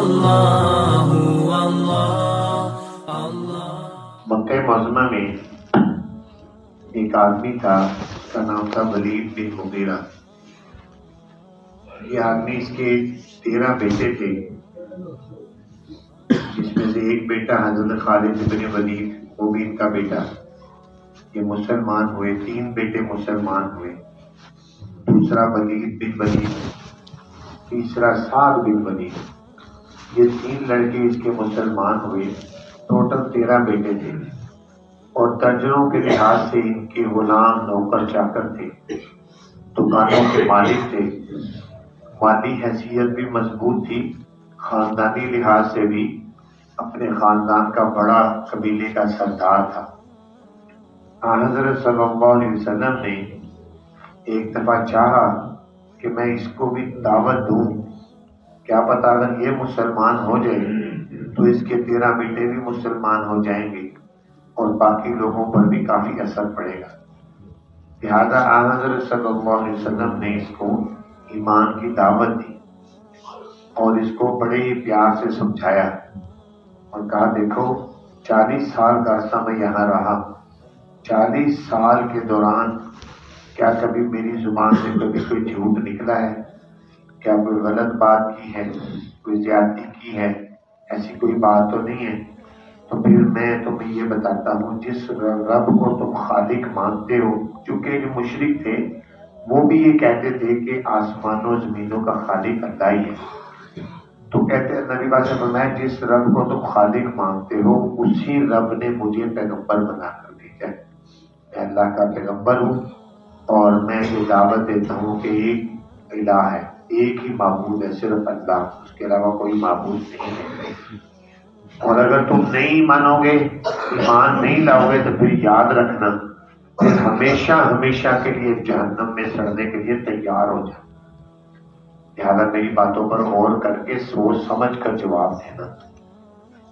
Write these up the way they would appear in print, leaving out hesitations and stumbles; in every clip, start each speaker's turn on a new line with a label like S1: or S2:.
S1: اللہ اللہ۔
S2: مکہ معظمہ میں ایک آدمی تھا، اس کا نام تھا ولید بن مغیرہ۔ یہ آدمی، اس کے 13 بیٹے تھے، جس میں سے ایک بیٹا حضرت خالد بن ولید، وہ بھی ان کا بیٹا۔ یہ مسلمان ہوئے، 3 بیٹے مسلمان ہوئے، دوسرا ولید بن ولید، تیسرا سعد بن ولید۔ یہ 3 لڑکے اس کے مسلمان ہوئے، ٹوٹل 13 بیٹے تھے، اور درجنوں کے لحاظ سے ان کے غلام، نوکر، چاکر تھے، دکانوں کے مالک تھے۔ مالی حیثیت بھی مضبوط تھی، خاندانی لحاظ سے بھی اپنے خاندان کا بڑا قبیلے کا سردار تھا۔ حضرت صلی اللہ علیہ وسلم نے ایک دفعہ چاہا کہ میں اس کو بھی دعوت دوں، کیا پتا اگر یہ مسلمان ہو جائے تو اس کے 13 بیٹے بھی مسلمان ہو جائیں گے اور باقی لوگوں پر بھی کافی اثر پڑے گا۔ لہذا حضرت صلی اللہ علیہ وسلم نے اس کو ایمان کی دعوت دی اور اس کو بڑے ہی پیار سے سمجھایا اور کہا، دیکھو 40 سال کا عرصہ میں یہاں رہا، 40 سال کے دوران کیا کبھی میری زبان سے کبھی کوئی جھوٹ نکلا ہے؟ کیا کوئی غلط بات کی ہے؟ کوئی زیادتی کی ہے؟ ایسی کوئی بات تو نہیں ہے۔ تو پھر میں تمہیں یہ بتاتا ہوں، جس رب کو تم خالق مانتے ہو، چونکہ جو مشرک تھے وہ بھی یہ کہتے تھے کہ آسمانوں و زمینوں کا خالق اللہ ہی ہے، تو کہتے ہیں نبی پاک نے فرمایا، جس رب کو تم خالق مانتے ہو اسی رب نے مجھے پیغمبر بنا کر بھیجا ہے۔ میں اللہ کا پیغمبر ہوں اور میں یہ دعوت دیتا ہوں کہ ایک الہ ہے، ایک ہی معبود ہے، صرف اللہ، اس کے علاوہ کوئی معبود نہیں ہے۔ اور اگر تم نہیں مانو گے، ایمان نہیں لاؤ گے، تو پھر یاد رکھنا کہ ہمیشہ ہمیشہ کے لیے جہنم میں سڑنے کے لیے تیار ہو جانا۔ لہٰذا میری باتوں پر غور کر کے سوچ سمجھ کر جواب دینا۔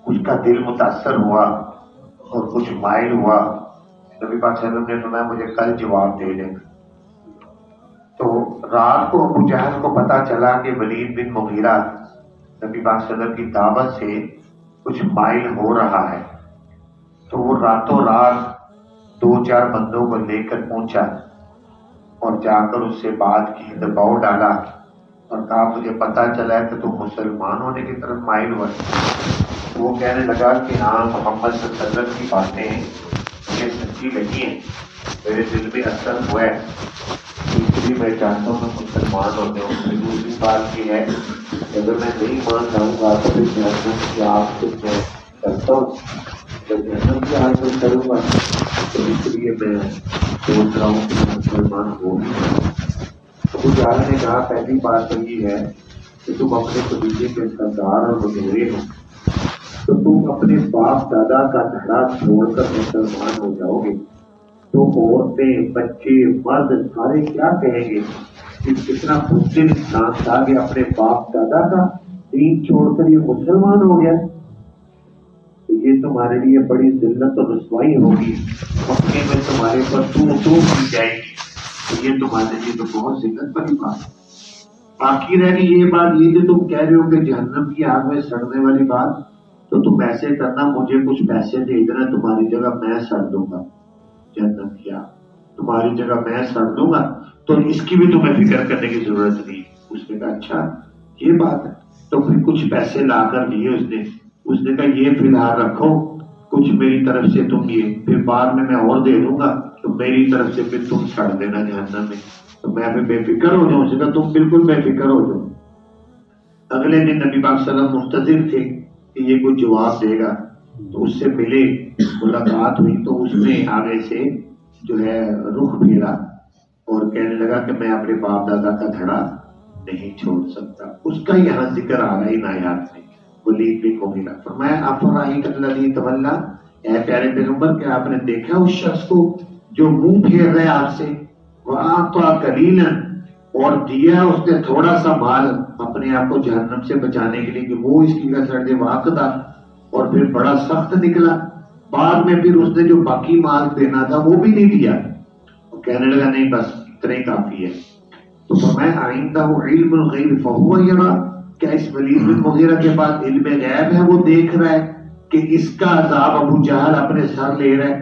S2: کچھ کا دل متاثر ہوا اور کچھ مائل ہوا، نبی پاک صلی اللہ علیہ وسلم نے فرمایا مجھے کل جواب دے دینا۔ تو رات کو ابو جہل کو پتا چلا کہ ولید بن مغیرہ نبی پاک صلی اللہ علیہ وسلم کی دعوت سے کچھ مائل ہو رہا ہے، تو وہ راتوں رات 2-4 بندوں کو لے کر پہنچا اور جا کر اس سے بات کی، دباؤ ڈالا اور کہا مجھے پتا چلا ہے کہ تم مسلمان ہونے کی طرف مائل ہوا۔ وہ کہنے لگا کہ ہاں، محمد صلی اللہ علیہ وسلم کی باتیں مجھے سچی لگی ہیں، میرے دل میں اثر ہوا ہے، اس لیے میں چاہتا ہوں کہ مسلمان ہوتے ہوں۔ پھر دوسری بات یہ ہے کہ اگر میں نہیں مان جاؤں گا تو پھر جہنم کی آگ سے میں کرتا ہوں، جب جہنم کی آگ سے کروں گا تو اس لیے میں سوچ رہا ہوں کہ مسلمان ہو بھی جاؤں۔ ابو جہل نے کہا پہلی بات تو یہ ہے کہ تم اپنے قبیلے کے سردار اور وزیر ہو، تو تم اپنے باپ دادا کا دھڑا چھوڑ کر مسلمان ہو جاؤ گے تو عورتیں، بچے، مرد سارے کیا کہیں گے کہ کتنا بزدل انسان تھا کہ اپنے باپ دادا کا دین چھوڑ کر یہ مسلمان ہو گیا۔ تو یہ تمہارے لیے بڑی ذلت اور رسوائی ہوگی، مکے میں تمہارے پر تو کی جائے گی، تو یہ تمہارے لیے تو بہت ذلت والی بات ہے۔ باقی رہ گئی یہ بات، یہ جو تم کہہ رہے ہو کہ جہنم کی آگ میں سڑنے والی بات، تو تم ایسے کرنا، مجھے کچھ پیسے دے دینا، تمہاری جگہ میں سڑ دوں گا جہنم کی آگ، تمہاری جگہ میں سڑ دوں گا، تو اس کی بھی تمہیں فکر کرنے کی ضرورت نہیں۔ اس نے کہا اچھا یہ بات ہے، تو پھر کچھ پیسے لا کر دیے اس نے کہا یہ فی الحال رکھو، کچھ میری طرف سے تم یہ، پھر بعد میں اور دے دوں گا، تو میری طرف سے پھر تم سڑ دینا جہنم میں، تو میں پھر بے فکر ہو جاؤں۔ اس نے کہا تم بالکل بے فکر ہو جاؤ۔ اگلے دن نبی پاک صلی اللہ علیہ وسلم منتظر تھے کہ یہ کوئی جواب دے گا، تو اس سے ملے، ملاقات ہوئی، تو اس نے آگے سے جو ہے رخ پھیرا اور کہنے لگا کہ میں اپنے باپ دادا کا دھڑا نہیں چھوڑ سکتا۔ اس کا یہاں ذکر آ رہا ہے ان آیات میں، ولید بن مغیرہ۔ فرمایا افرأیت الذی تولی، اے پیارے پیغمبر کیا آپ نے دیکھا اس شخص کو جو منہ پھیر رہے آپ سے، وَأَعْطَىٰ قَلِيلًا، اور دیا اس نے تھوڑا سا مال اپنے آپ کو جہنم سے بچانے کے لیے کہ وہ اس کی سرد واقعہ، اور پھر بڑا سخت نکلا، بعد میں پھر اس نے جو باقی مال دینا تھا وہ بھی نہیں دیا، اور کہنے لگا نہیں بس اتنا ہی کافی ہے۔ تو فرمایا عندہ علم الغیب فہو یرا، کیا اس ولید بن مغیرہ کے پاس علم غیب ہے؟ وہ دیکھ رہا ہے کہ اس کا عذاب ابو جہل اپنے سر لے رہا ہے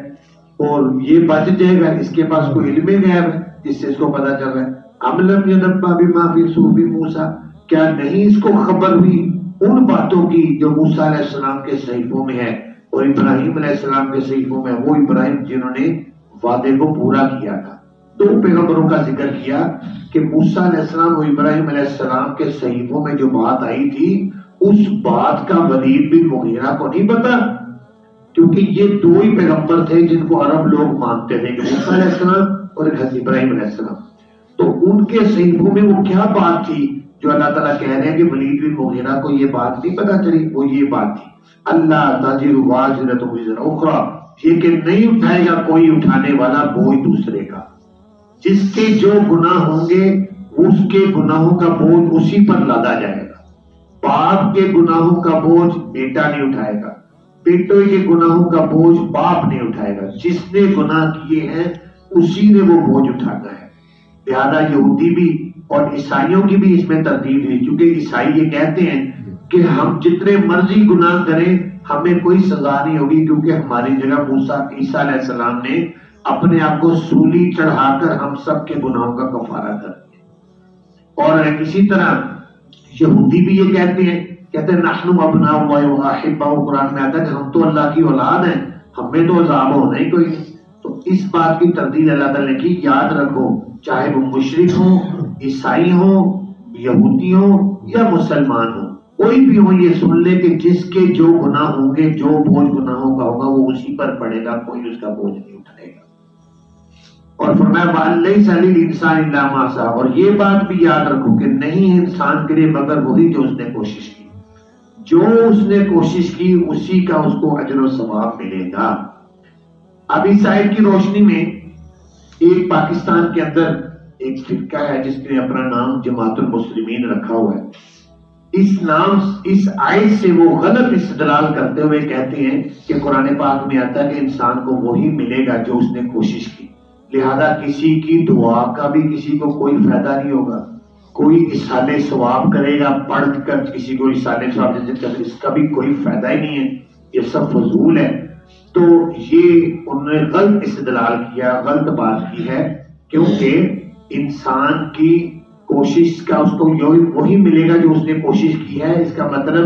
S2: اور یہ بچ جائے گا، اس کے پاس کوئی علم غیب ہے جس سے اس کو پتا چل رہا ہے؟ ام لم ینبأ بما فی صحف موسیٰ، کیا نہیں اس کو خبر ہوئی ان باتوں کی جو موسیٰ علیہ السلام کے صحیفوں میں ہے اور ابراہیم علیہ السلام کے صحیفوں میں؟ وہ ابراہیم جنہوں نے وعدے کو پورا کیا تھا۔ دو پیغمبروں کا ذکر کیا کہ موسیٰ علیہ السلام اور ابراہیم علیہ السلام کے صحیفوں میں جو بات آئی تھی اس بات کا ولید بن مغیرہ کو نہیں پتا، کیونکہ یہ دو ہی پیغمبر تھے جن کو عرب لوگ مانتے تھے، کہ موسیٰ علیہ السلام اور حضرت ابراہیم علیہ السلام۔ تو ان کے صحیفوں میں وہ کیا بات تھی جو اللہ تعالیٰ کہہ رہے ہیں کہ ولید بن مغیرہ کو یہ بات نہیں پتا چلی؟ وہ یہ بات تھی اللہ تزر وازرۃ وزر اخری، یہ کہ نہیں اٹھائے گا کوئی اٹھانے والا بوجھ دوسرے کا، جس کے جو گناہ ہوں گے اس کے گناہوں کا بوجھ اسی پر لادا جائے گا۔ باپ کے گناہوں کا بوجھ بیٹا نہیں اٹھائے گا، بیٹوں کے گناہوں کا بوجھ باپ نہیں اٹھائے گا، جس نے گناہ کیے ہیں اسی نے وہ بوجھ اٹھانا ہے۔ لہذا یہودی بھی اور عیسائیوں کی بھی اس میں تردید ہوئی، کیونکہ عیسائی یہ کہتے ہیں کہ ہم جتنے مرضی گناہ کریں ہمیں کوئی سزا نہیں ہوگی، کیونکہ ہماری جگہ موسیٰ عیسیٰ علیہ السلام نے اپنے آپ کو سولی چڑھا کر ہم سب کے گناہوں کا کفارہ کر دیا۔ اور اسی طرح یہودی بھی یہ کہتے ہیں نحن ابناء اللہ واحبہ، قرآن میں آتا ہے کہ ہم تو اللہ کی اولاد ہیں، ہمیں تو عذاب ہونا ہی کوئی نہیں۔ تو اس بات کی تردید اللہ تعالیٰ نے کی۔ یاد رکھو چاہے وہ مشرک ہوں، عیسائی ہوں، یہودی ہوں یا مسلمان ہوں، کوئی بھی ہو، یہ سن لے کہ جس کے جو گناہ ہوں گے، جو بوجھ گناہوں کا ہوگا وہ اسی پر پڑے گا، کوئی اس کا بوجھ نہیں اٹھائے گا۔ اور فرمایا وَأَلَّيْسَ لِلْإِنسَانِ إِلَّا مَا سَعَىٰ، اور یہ بات بھی یاد رکھو کہ نہیں انسان کے لیے مگر وہی جو اس نے کوشش کی، جو اس نے کوشش کی اسی کا اس کو اجر و ثواب ملے گا۔ اب اس آیت کی روشنی میں ایک پاکستان کے اندر ایک فرقہ ہے جس نے اپنا نام جماعت المسلمین رکھا ہوا ہے۔ اس آیت سے وہ غلط استدلال کرتے ہوئے کہتے ہیں کہ قرآن پاک میں آتا ہے کہ انسان کو وہی ملے گا جو اس نے کوشش کی، لہذا کسی کی دعا کا بھی کسی کو کوئی فائدہ نہیں ہوگا۔ کوئی اصالِ ثواب کرے گا پڑھ کر کسی کو اصالِ ثواب اس کا بھی کوئی فائدہ ہی نہیں ہے، یہ سب فضول ہے۔ تو یہ انہوں نے غلط استدلال کیا، غلط بات کی ہے، کیونکہ انسان کی کوشش کا اس کو وہی ملے گا جو اس نے کوشش کی ہے۔ اس کا مطلب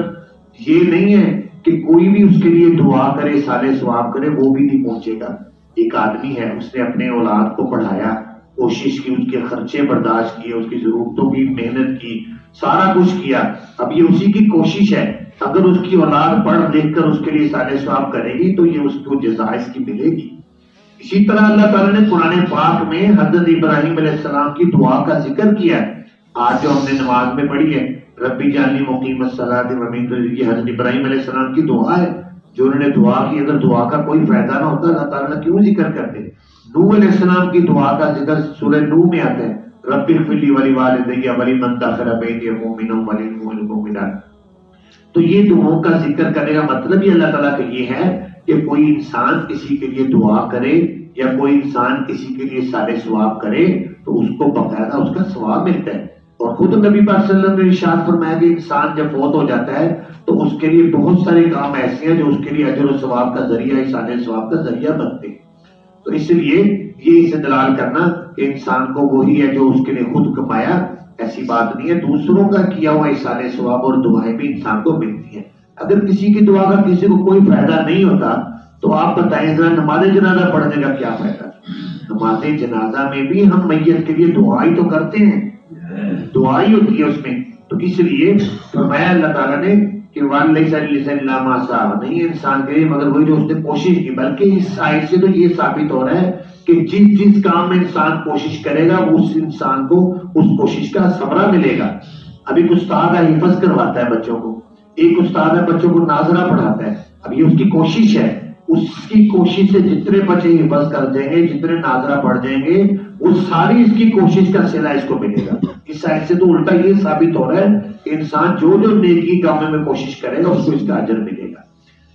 S2: یہ نہیں ہے کہ کوئی بھی اس کے لیے دعا کرے، اصالِ ثواب کرے، وہ بھی نہیں پہنچے گا۔ ایک آدمی ہے، اس نے اپنے اولاد کو پڑھایا، کوشش کی، اس کے خرچے برداشت کیے، اس کی ضرورتوں کی محنت کی، سارا کچھ کیا، اب یہ اسی کی کوشش ہے۔ اگر اس کی اولاد پڑھ لکھ کر اس کے لیے اصالِ ثواب کرے گی تو یہ اس کو جزا اس کی ملے گی۔ اسی طرح اللہ تعالیٰ نے قرآن پاک میں حضرت ابراہیم علیہ السلام کی دعا کا ذکر کیا ہے۔ آج جو ہم نے نماز میں پڑھی ہے ربی جعلنی مقیم الصلاۃ ومن ذریتی، یہ حضرت ابراہیم علیہ السلام کی دعا ہے جو انہوں نے دعا کی۔ اگر دعا کا کوئی فائدہ نہ ہوتا اللہ تعالیٰ نے کیوں ذکر کرتے؟ نوح علیہ السلام کی دعا کا ذکر سورہ نوح میں آتا ہے، رب اغفر لی ولوالدی ولمن دخل بیتی مؤمنا وللمؤمنات۔ تو یہ دعاؤں کا ذکر کرنے کا مطلب ہی اللہ تعالیٰ کا یہ ہے کہ کوئی انسان کسی کے لیے دعا کرے یا کوئی انسان کسی کے لیے اصالِ ثواب کرے تو اس کو باقاعدہ اس کا ثواب ملتا ہے۔ اور خود نبی پاک صلی اللہ علیہ وسلم نے ارشاد فرمایا کہ انسان جب فوت ہو جاتا ہے تو اس کے لیے بہت سارے کام ایسے ہیں جو اس کے لیے اجر و ثواب کا ذریعہ، اصالِ ثواب کا ذریعہ بنتے ہیں۔ تو اس لیے یہ استدلال کرنا کہ انسان کو وہی ہے جو اس کے لیے خود کمایا، ایسی بات نہیں ہے۔ دوسروں کا کیا ہوا اصالِ ثواب اور دعائیں بھی انسان کو ملتی ہیں۔ اگر کسی کی دعا کا کسی کو کوئی فائدہ نہیں ہوتا تو آپ بتائیں ذرا نماز جنازہ پڑھنے کا کیا فائدہ؟ نماز جنازہ میں بھی ہم میت کے لیے دعا ہی تو کرتے ہیں، دعا ہی ہوتی ہے اس میں۔ تو اس لیے فرمایا اللہ تعالیٰ نے کہ وَلَيْسَ لِلْإِنسَانِ إِلَّا مَا سَعَىٰ، نہیں انسان کے لیے مگر وہی جو اس نے کوشش کی۔ بلکہ اس آیت سے تو یہ ثابت ہو رہا ہے کہ جس کام میں انسان کوشش کرے گا اس انسان کو اس کوشش کا ثمرہ ملے گا۔ اب ایک استاد ہے حفظ کرواتا ہے بچوں کو، ایک استاد ہے بچوں کو ناظرہ پڑھاتا ہے، اب یہ اس کی کوشش ہے، اس کی کوشش سے جتنے بچے حفظ کر جائیں گے، جتنے ناظرہ پڑھ جائیں گے، وہ ساری اس کی کوشش کا صلہ اس کو ملے گا۔ اس سائڈ سے تو الٹا یہ ثابت ہو رہا ہے کہ انسان جو نیکی کاموں میں کوشش کرے گا اس کو اس کا اجر ملے گا۔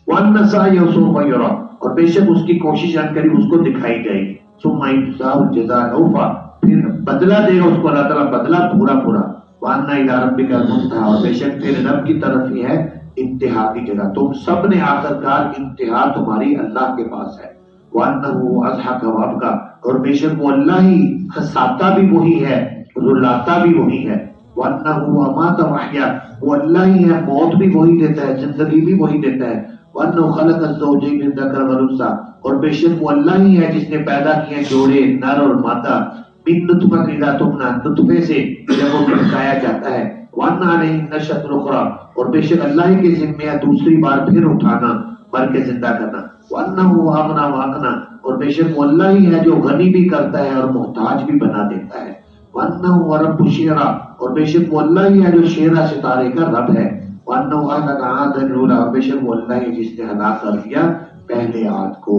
S2: وَأَنَّ سَعْيَهُ سَوْفَ يُرَىٰ، اور بے شک اس کی کوشش ان قریب اس کو دکھائی جائے گی۔ ثُمَّ يُجْزَاهُ الْجَزَاءَ الْأَوْفَىٰ، پھر بدلہ دے گا اس کو اللہ تعالیٰ بدلہ پورا پورا۔ وَأَنَّ إِلَىٰ رَبِّكَ الْمُنتَهَىٰ، اور بے شک تیرے رب کی طرف ہی ہے انتہا کی جگہ، تم سب نے آخر کار انتہا تمہاری اللہ کے پاس ہے۔ وَأَنَّهُ أَضْحَكَ وَأَبْكَىٰ، اور بے شک وہ اللہ ہی ہنساتا بھی وہی ہے، رلاتا بھی وہی ہے۔ وَأَنَّهُ أَمَاتَ وَأَحْيَا، وہ اللہ ہی ہے، موت بھی وہی دیتا ہے، زندگی بھی وہی دیتا ہے۔ وَأَنَّهُ خَلَقَ الزَّوْجَيْنِ الذَّكَرَ وَالْأُنثَىٰ، اور بے شک وہ اللہ ہی ہے جس نے پیدا کیے جوڑے نر اور مادہ، من نطفۃ اذا تمنیٰ، نطفے سے جب وہ پھٹکایا جاتا ہے۔ وَأَنَّ عَلَيْهِ النَّشْأَةَ الْأُخْرَىٰ، اور بے شک اللہ ہی کے ذمہ ہے دوسری بار پھر اٹھانا، مر کے زندہ کرنا۔ وَأَنَّهُ أَغْنَىٰ وَأَقْنَىٰ، اور بے شک وہ اللہ ہی ہے جو غنی بھی کرتا ہے اور محتاج بھی بنا دیتا ہے۔ وَأَنَّهُ رَبُّ الشِّعْرَىٰ، اور بے شک وہ اللہ ہی ہے جو شعرا ستارے کا رب ہے۔ وَأَنَّهُ أَهْلَكَ عَادًا الْأُولَىٰ، اور بے شک وہ اللہ ہے جس نے ہلاک کر دیا پہلے عاد کو۔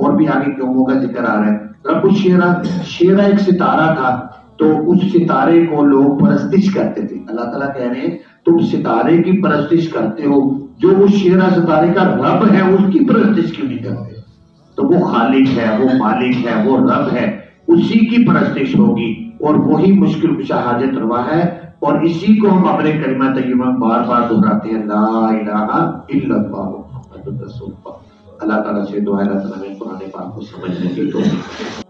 S2: اور بھی آگے قوموں کا ذکر آ رہا ہے۔ رب الشعرا، شعرا ایک ستارہ تھا، تو اس ستارے کو لوگ پرستش کرتے تھے۔ اللہ تعالیٰ کہہ رہے ہیں تم ستارے کی پرستش کرتے ہو، جو اس شعرا ستارے کا رب ہے اس کی پرستش کیوں نہیں کرتے؟ تو وہ خالق ہے، وہ مالک ہے، وہ رب ہے، اسی کی پرستش ہوگی، اور وہی مشکل کشا حاجت روا ہے، اور اسی کو ہم اپنے کلمہ طیبہ میں بار بار دہراتے ہیں، لا الہ الا اللہ محمد رسول اللہ۔ اللہ تعالیٰ سے دعا ہے اللہ تعالیٰ نے قرآن پاک کو سمجھنے کی توفیق